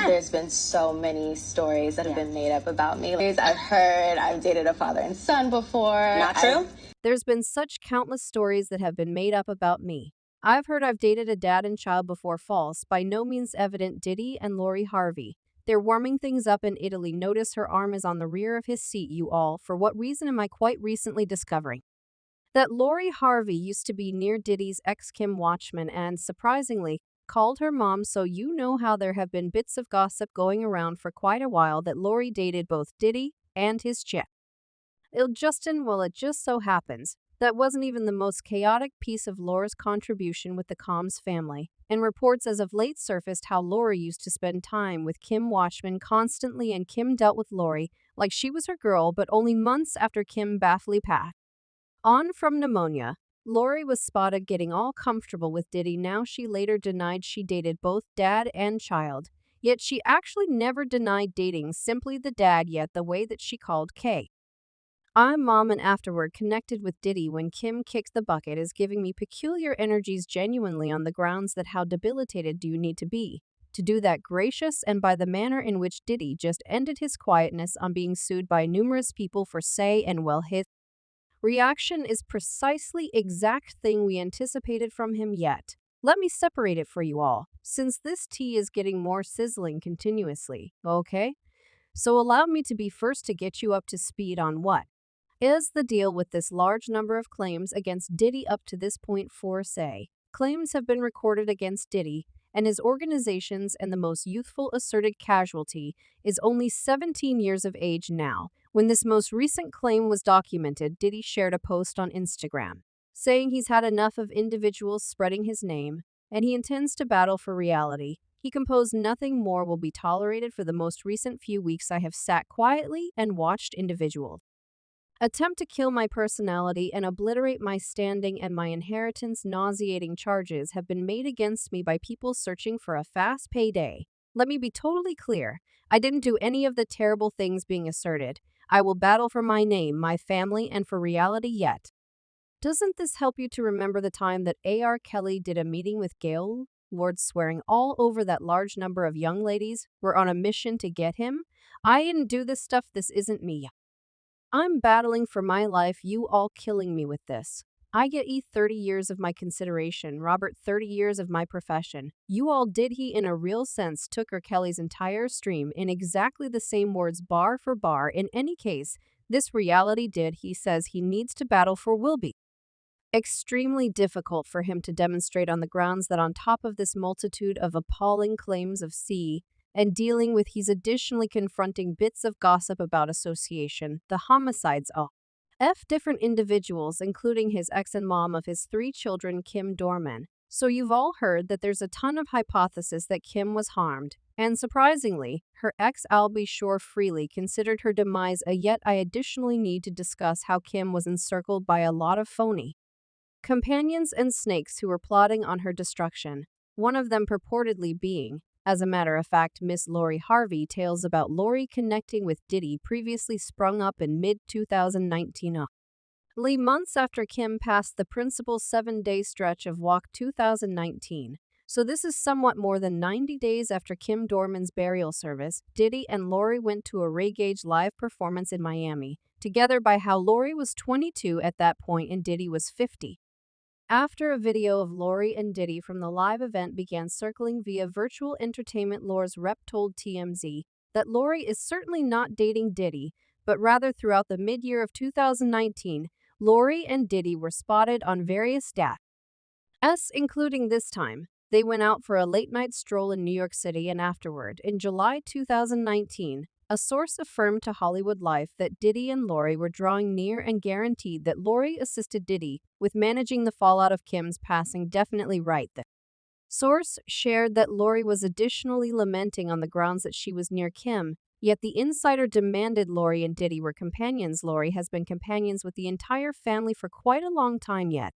There's been so many stories that have been made up about me. I've heard I've dated a father and son before. Not true? There's been such countless stories that have been made up about me. I've heard I've dated a dad and child before. False, by no means evident. Diddy and Lori Harvey. They're warming things up in Italy. Notice her arm is on the rear of his seat, you all. For what reason am I quite recently discovering that Lori Harvey used to be near Diddy's ex Kim Watchman and, surprisingly, called her mom. So you know how there have been bits of gossip going around for quite a while that Lori dated both Diddy and his chick. Justin, well, it just so happens that wasn't even the most chaotic piece of Laura's contribution with the Combs family, and reports as of late surfaced how Lori used to spend time with Kim Watchman constantly, and Kim dealt with Lori like she was her girl. But only months after Kim bafflingly passed on from pneumonia, Lori was spotted getting all comfortable with Diddy. Now, she later denied she dated both dad and child, yet she actually never denied dating simply the dad, yet the way that she called K. I'm mom and afterward connected with Diddy when Kim kicked the bucket is giving me peculiar energies, genuinely, on the grounds that how debilitated do you need to be to do that, gracious, and by the manner in which Diddy just ended his quietness on being sued by numerous people for say, and well, his reaction is precisely exact thing we anticipated from him. Yet let me separate it for you all, since this tea is getting more sizzling continuously, okay? So allow me to be first to get you up to speed on what is the deal with this large number of claims against Diddy up to this point. For say, claims have been recorded against Diddy and his organizations, and the most youthful asserted casualty is only 17 years of age now. When this most recent claim was documented, Diddy shared a post on Instagram saying he's had enough of individuals spreading his name and he intends to battle for reality. He composed, "Nothing more will be tolerated. For the most recent few weeks I have sat quietly and watched individuals attempt to kill my personality and obliterate my standing and my inheritance. Nauseating charges have been made against me by people searching for a fast payday. Let me be totally clear. I didn't do any of the terrible things being asserted. I will battle for my name, my family, and for reality." Yet, doesn't this help you to remember the time that A.R. Kelly did a meeting with Gail Lord, swearing all over that large number of young ladies were on a mission to get him? I didn't do this stuff. This isn't me. I'm battling for my life. You all killing me with this. I get 30 years of my consideration. Robert, 30 years of my profession. You all did. He, in a real sense, took R. Kelly's entire stream in exactly the same words, bar for bar. In any case, this reality did. He says he needs to battle for will be extremely difficult for him to demonstrate on the grounds that on top of this multitude of appalling claims of C and dealing with, he's additionally confronting bits of gossip about association, the homicides of different individuals, including his ex and mom of his 3 children, Kim Dorman. So you've all heard that there's a ton of hypothesis that Kim was harmed, and surprisingly, her ex, I'll be sure, freely considered her demise. Yet I additionally need to discuss how Kim was encircled by a lot of phony companions and snakes who were plotting on her destruction, one of them purportedly being, as a matter of fact, Miss Lori Harvey. Tales about Lori connecting with Diddy previously sprung up in mid-2019, months after Kim passed the principal 7-day stretch of Walk 2019. So this is somewhat more than 90 days after Kim Dorman's burial service. Diddy and Lori went to a Ray Gage live performance in Miami together. By how Lori was 22 at that point and Diddy was 50. After a video of Lori and Diddy from the live event began circling via virtual entertainment, Lori's rep told TMZ that Lori is certainly not dating Diddy, but rather throughout the mid-year of 2019, Lori and Diddy were spotted on various dates, including this time. They went out for a late-night stroll in New York City, and afterward, in July 2019, a source affirmed to Hollywood Life that Diddy and Lori were drawing near and guaranteed that Lori assisted Diddy with managing the fallout of Kim's passing. Definitely right. The source shared that Lori was additionally lamenting on the grounds that she was near Kim, yet the insider demanded Lori and Diddy were companions. Lori has been companions with the entire family for quite a long time, yet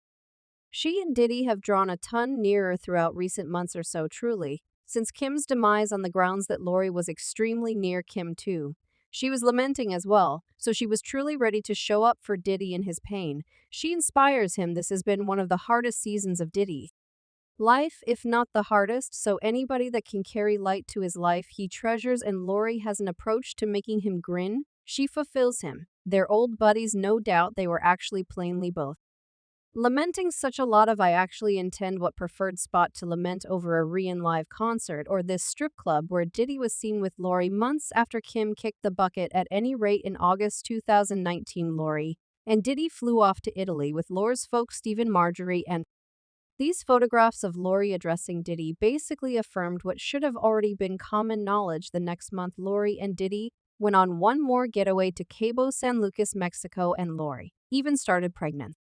she and Diddy have drawn a ton nearer throughout recent months or so, truly. Since Kim's demise, on the grounds that Lori was extremely near Kim too. She was lamenting as well, so she was truly ready to show up for Diddy in his pain. She inspires him. This has been one of the hardest seasons of Diddy life, if not the hardest, so anybody that can carry light to his life, he treasures, and Lori has an approach to making him grin. She fulfills him. They're old buddies, no doubt they were actually plainly both. Lamenting such a lot of I actually intend what preferred spot to lament over a Rian live concert or this strip club where Diddy was seen with Lori months after Kim kicked the bucket. At any rate, in August 2019, Lori and Diddy flew off to Italy with Lor's folks Stephen, Marjorie, and these photographs of Lori addressing Diddy basically affirmed what should have already been common knowledge. The next month, Lori and Diddy went on one more getaway to Cabo San Lucas, Mexico, and Lori even started pregnant.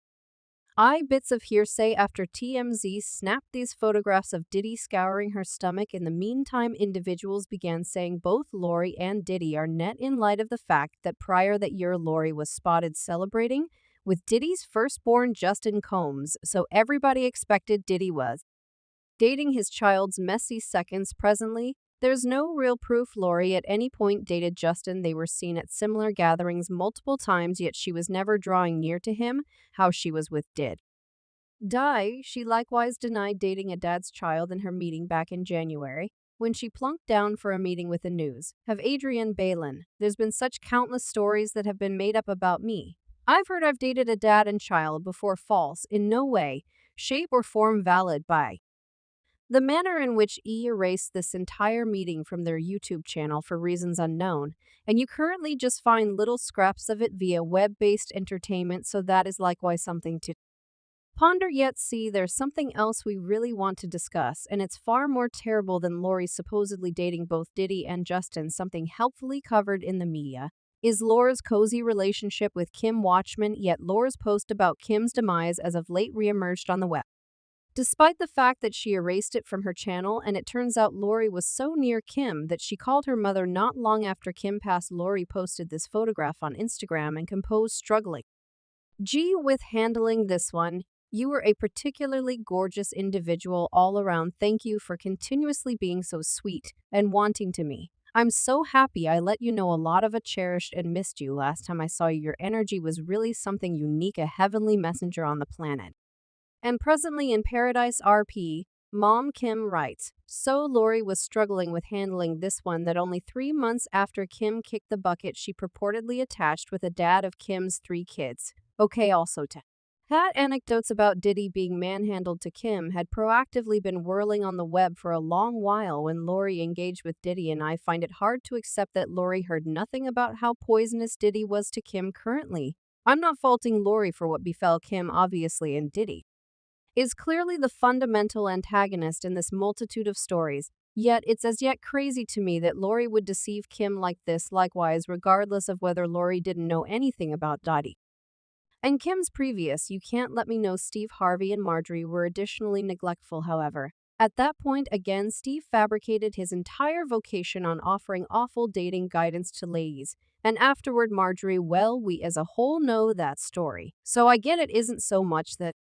Bits of hearsay after TMZ snapped these photographs of Diddy scouring her stomach. In the meantime, individuals began saying both Lori and Diddy are net in light of the fact that prior that year Lori was spotted celebrating with Diddy's firstborn Justin Combs, so everybody expected Diddy was dating his child's messy seconds. Presently, there's no real proof Lori at any point dated Justin. They were seen at similar gatherings multiple times, yet she was never drawing near to him how she was with Diddy. She likewise denied dating a dad's child in her meeting back in January, when she plunked down for a meeting with the news. Have Adrienne Balin, there's been such countless stories that have been made up about me. I've heard I've dated a dad and child before. False, in no way, shape, or form valid by the manner in which erased this entire meeting from their YouTube channel for reasons unknown, and you currently just find little scraps of it via web-based entertainment, so that is likewise something to ponder. Yet see, there's something else we really want to discuss, and it's far more terrible than Lori supposedly dating both Diddy and Justin. Something helpfully covered in the media is Laura's cozy relationship with Kim Watchman, yet Laura's post about Kim's demise as of late reemerged on the web, despite the fact that she erased it from her channel. And it turns out Lori was so near Kim that she called her mother not long after Kim passed. Lori posted this photograph on Instagram and composed, struggling with handling this one. You were a particularly gorgeous individual all around. Thank you for continuously being so sweet and wanting to me. I'm so happy I let you know a lot of a cherished and missed you last time I saw you. Your energy was really something unique, a heavenly messenger on the planet. And presently in Paradise RP, Mom Kim writes, so Lori was struggling with handling this one that only 3 months after Kim kicked the bucket, she purportedly attached with a dad of Kim's 3 kids. Okay, also to had anecdotes about Diddy being manhandled to Kim had proactively been whirling on the web for a long while when Lori engaged with Diddy, and I find it hard to accept that Lori heard nothing about how poisonous Diddy was to Kim currently. I'm not faulting Lori for what befell Kim, obviously, and Diddy is clearly the fundamental antagonist in this multitude of stories. Yet it's as yet crazy to me that Lori would deceive Kim like this, likewise regardless of whether Lori didn't know anything about Diddy and Kim's previous. You can't let me know. Steve, Harvey, and Marjorie were additionally neglectful, however. At that point, again, Steve fabricated his entire vocation on offering awful dating guidance to ladies. And afterward, Marjorie, well, we as a whole know that story. So I get it isn't so much that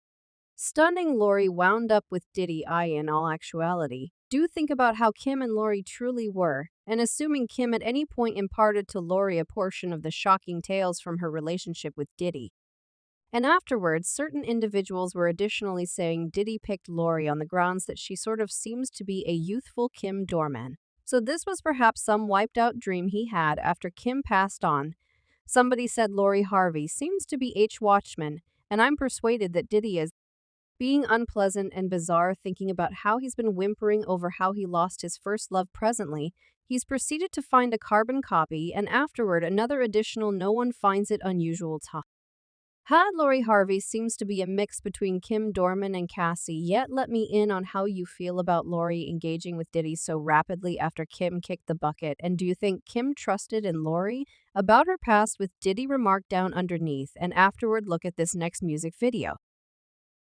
stunning Lori wound up with Diddy. In all actuality, do think about how Kim and Lori truly were, and assuming Kim at any point imparted to Lori a portion of the shocking tales from her relationship with Diddy. And afterwards, certain individuals were additionally saying Diddy picked Lori on the grounds that she sort of seems to be a youthful Kim doorman. So this was perhaps some wiped out dream he had after Kim passed on. Somebody said Lori Harvey seems to be H. Watchman, and I'm persuaded that Diddy is being unpleasant and bizarre. Thinking about how he's been whimpering over how he lost his first love. Presently, he's proceeded to find a carbon copy, and afterward another additional. No one finds it unusual to had Lori Harvey seems to be a mix between Kim Dorman and Cassie. Yet let me in on how you feel about Lori engaging with Diddy so rapidly after Kim kicked the bucket, and do you think Kim trusted in Lori about her past with Diddy? Remark down underneath, and afterward look at this next music video.